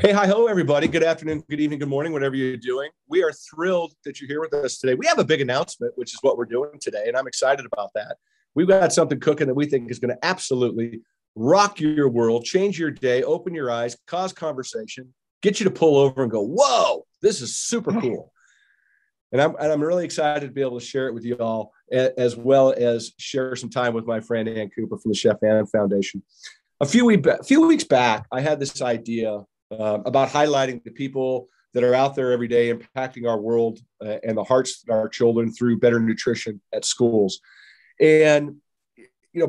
Hey, hi, ho, everybody. Good afternoon, good evening, good morning, whatever you're doing. We are thrilled that you're here with us today. We have a big announcement, which is what we're doing today, and I'm excited about that. We've got something cooking that we think is going to absolutely rock your world, change your day, open your eyes, cause conversation, get you to pull over and go, whoa, this is super cool. And I'm really excited to be able to share it with you all, as well as share some time with my friend Ann Cooper from the Chef Ann Foundation. A few weeks back, I had this idea about highlighting the people that are out there every day impacting our world and the hearts of our children through better nutrition at schools. And,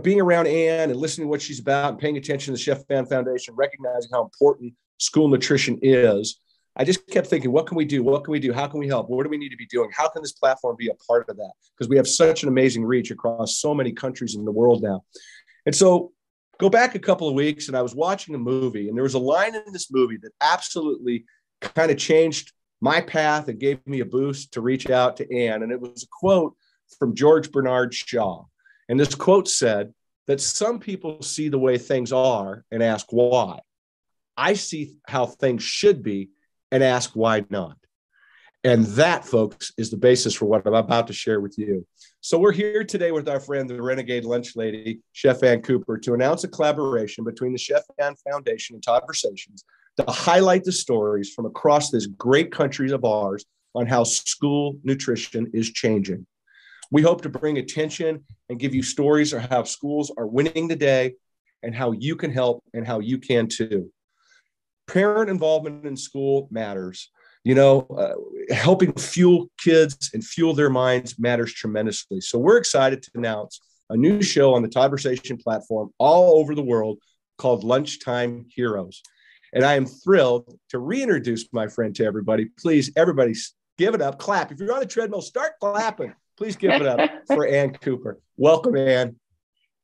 being around Ann and listening to what she's about and paying attention to the Chef Ann Foundation, recognizing how important school nutrition is, I just kept thinking, what can we do? What can we do? How can we help? What do we need to be doing? How can this platform be a part of that? Because we have such an amazing reach across so many countries in the world now. And so go back a couple of weeks and I was watching a movie, and there was a line in this movie that absolutely kind of changed my path and gave me a boost to reach out to Ann. And it was a quote from George Bernard Shaw. And this quote said that some people see the way things are and ask why. I see how things should be and ask why not. And that, folks, is the basis for what I'm about to share with you. So we're here today with our friend, the Renegade Lunch Lady, Chef Ann Cooper, to announce a collaboration between the Chef Ann Foundation and Todd-versations to highlight the stories from across this great country of ours on how school nutrition is changing. We hope to bring attention and give you stories of how schools are winning today and how you can help and how you can too. Parent involvement in school matters. Helping fuel kids and fuel their minds matters tremendously. So we're excited to announce a new show on the Todd-versation platform all over the world called Lunchtime Heroes. And I am thrilled to reintroduce my friend to everybody. Please, everybody, give it up. Clap. If you're on the treadmill, start clapping. Please give it up for Ann Cooper. Welcome, Ann.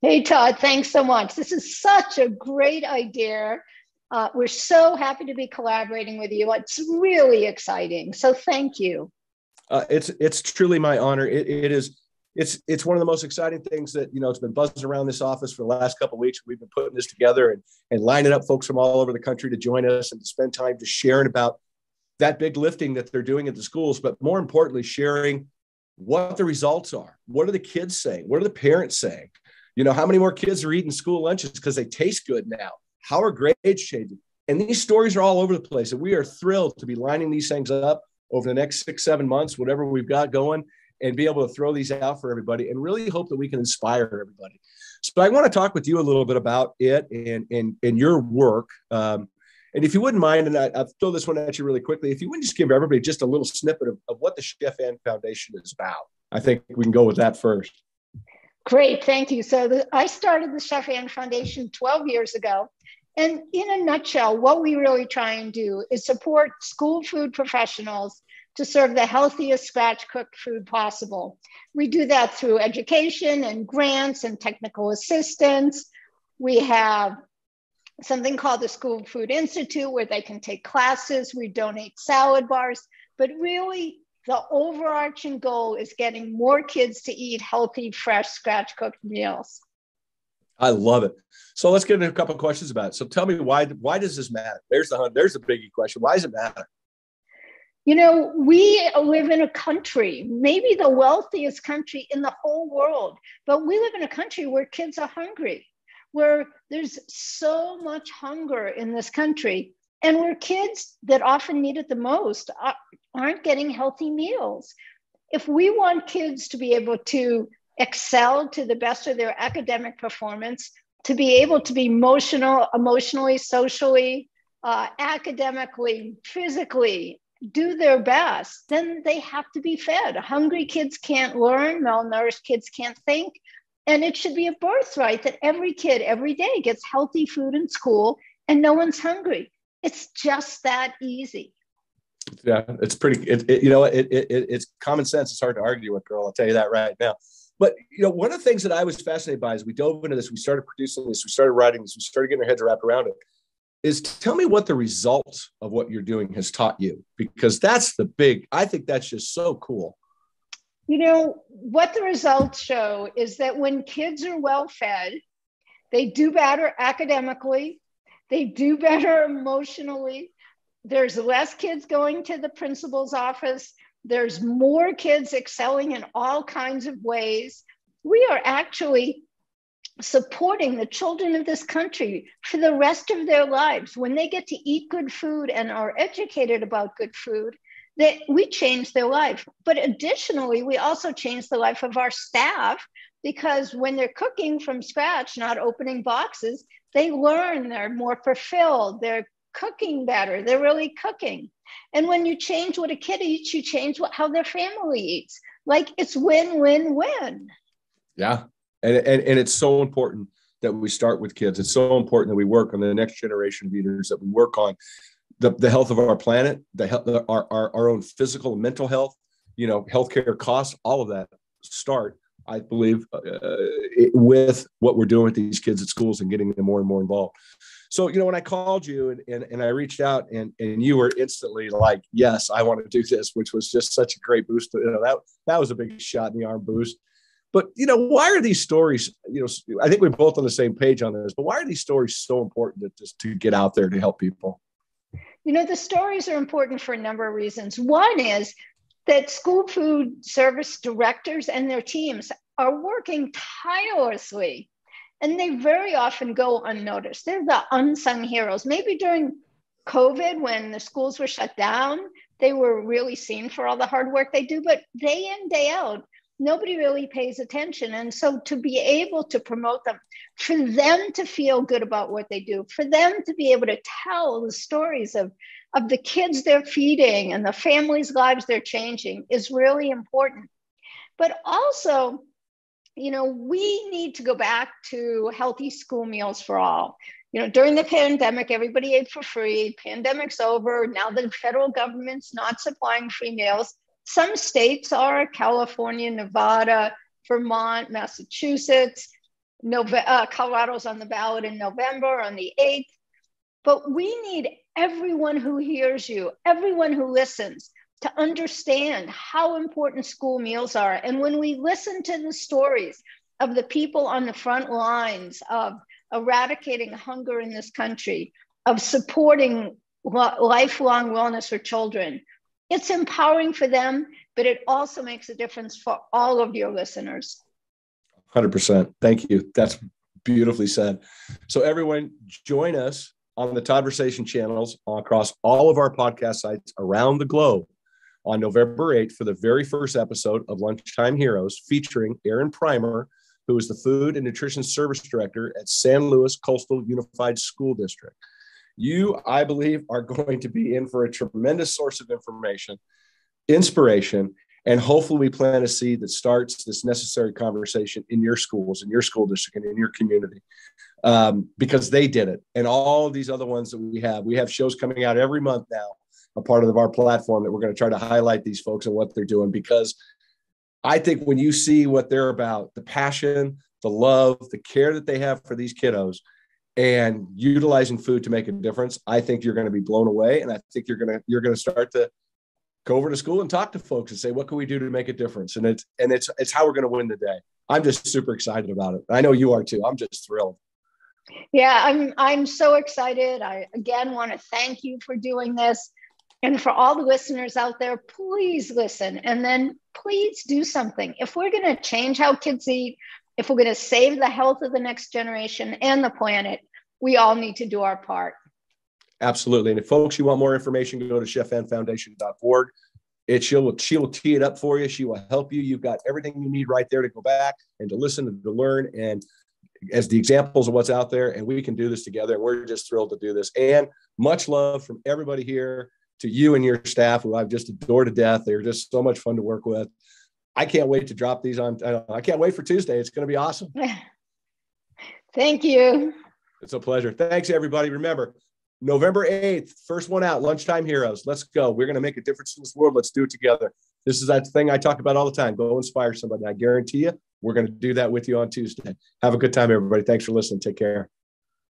Hey, Todd. Thanks so much. This is such a great idea. We're so happy to be collaborating with you. It's really exciting. So thank you. It's truly my honor. It's one of the most exciting things that, it's been buzzing around this office for the last couple of weeks. We've been putting this together and lining up folks from all over the country to join us and to spend time just sharing about that big lifting that they're doing at the schools, but more importantly, sharing what the results are. What are the kids saying? What are the parents saying? How many more kids are eating school lunches because they taste good now? How are grades changing? And these stories are all over the place. And we are thrilled to be lining these things up over the next 6-7 months, whatever we've got going, and be able to throw these out for everybody and really hope that we can inspire everybody. So I want to talk with you a little bit about it and your work. And if you wouldn't mind, and I'll throw this one at you really quickly, if you wouldn't just give everybody just a little snippet of what the Chef Ann Foundation is about. I think we can go with that first. Great, thank you. So I started the Chef Ann Foundation 12 years ago. And in a nutshell, what we really try and do is support school food professionals to serve the healthiest scratch-cooked food possible. We do that through education and grants and technical assistance. We have something called the School Food Institute where they can take classes. We donate salad bars, but really the overarching goal is getting more kids to eat healthy, fresh, scratch-cooked meals. I love it. So let's get into a couple of questions about it. So tell me, why does this matter? There's the biggie question. Why does it matter? We live in a country, maybe the wealthiest country in the whole world, but we live in a country where kids are hungry, where there's so much hunger in this country, and where kids that often need it the most aren't getting healthy meals. If we want kids to be able to excel to the best of their academic performance, to be able to be emotionally, socially, academically, physically, do their best, then they have to be fed. Hungry kids can't learn, malnourished kids can't think. And it should be a birthright that every kid every day gets healthy food in school and no one's hungry. It's just that easy. Yeah, it's pretty, it's common sense. It's hard to argue with, girl. I'll tell you that right now. But, one of the things that I was fascinated by as we dove into this, we started producing this, we started writing this, we started getting our heads wrapped around it, is tell me what the result of what you're doing has taught you, because that's I think that's just so cool. What the results show is that when kids are well fed, they do better academically, they do better emotionally, There's less kids going to the principal's office. There's more kids excelling in all kinds of ways. We are actually supporting the children of this country for the rest of their lives. When they get to eat good food and are educated about good food, that we change their life. But additionally, we also change the life of our staff, because when they're cooking from scratch, not opening boxes, they learn, they're more fulfilled, they're cooking better, they're really cooking. And when you change what a kid eats, you change how their family eats. Like, it's win, win, win. Yeah. And it's so important that we start with kids. It's so important that we work on the next generation of eaters, that we work on the health of our planet, the health, our own physical and mental health, healthcare costs, all of that start, I believe, with what we're doing with these kids at schools and getting them more and more involved. So, when I called you and I reached out and you were instantly like, yes, I want to do this, which was just such a great boost. That was a big shot in the arm boost. But, why are these stories, I think we're both on the same page on this, but why are these stories so important to get out there to help people? The stories are important for a number of reasons. One is that school food service directors and their teams are working tirelessly, and they very often go unnoticed. They're the unsung heroes. Maybe during COVID, when the schools were shut down, they were really seen for all the hard work they do, but day in, day out, nobody really pays attention. And so to be able to promote them, for them to feel good about what they do, for them to be able to tell the stories of the kids they're feeding and the families' lives they're changing is really important. But also, we need to go back to healthy school meals for all. During the pandemic, everybody ate for free. Pandemic's over. Now the federal government's not supplying free meals. Some states are: California, Nevada, Vermont, Massachusetts. Colorado's on the ballot in November on the 8th. But we need everyone who hears you, everyone who listens, to understand how important school meals are. And when we listen to the stories of the people on the front lines of eradicating hunger in this country, of supporting lifelong wellness for children, it's empowering for them, but it also makes a difference for all of your listeners. 100%. Thank you. That's beautifully said. So everyone, join us on the Todd-versations channels across all of our podcast sites around the globe on November 8th for the very first episode of Lunchtime Heroes, featuring Aaron Primer, who is the Food and Nutrition Service Director at San Luis Coastal Unified School District. You, I believe, are going to be in for a tremendous source of information, inspiration, and hopefully we plant a seed that starts this necessary conversation in your schools, in your school district, and in your community, because they did it. And all of these other ones that we have shows coming out every month now, a part of our platform, that we're going to try to highlight these folks and what they're doing, because I think when you see what they're about, the passion, the love, the care that they have for these kiddos, and utilizing food to make a difference, I think you're going to be blown away. And I think you're going to start to go over to school and talk to folks and say, what can we do to make a difference? And it's how we're going to win the day. I'm just super excited about it. I know you are too. I'm just thrilled. Yeah, I'm so excited. I again want to thank you for doing this. And for all the listeners out there, please listen, and then please do something. If we're going to change how kids eat, if we're going to save the health of the next generation and the planet, we all need to do our part. Absolutely. And if folks, you want more information, go to chefannfoundation.org. She will tee it up for you. She will help you. You've got everything you need right there to go back and to listen and to learn, and as the examples of what's out there, and we can do this together. And we're just thrilled to do this. And much love from everybody here to you and your staff, who I've just adored to death. They're just so much fun to work with. I can't wait to drop these on. I can't wait for Tuesday. It's going to be awesome. Thank you. It's a pleasure. Thanks, everybody. Remember, November 8th, first one out, Lunchtime Heroes. Let's go. We're going to make a difference in this world. Let's do it together. This is that thing I talk about all the time. Go inspire somebody. I guarantee you, we're going to do that with you on Tuesday. Have a good time, everybody. Thanks for listening. Take care.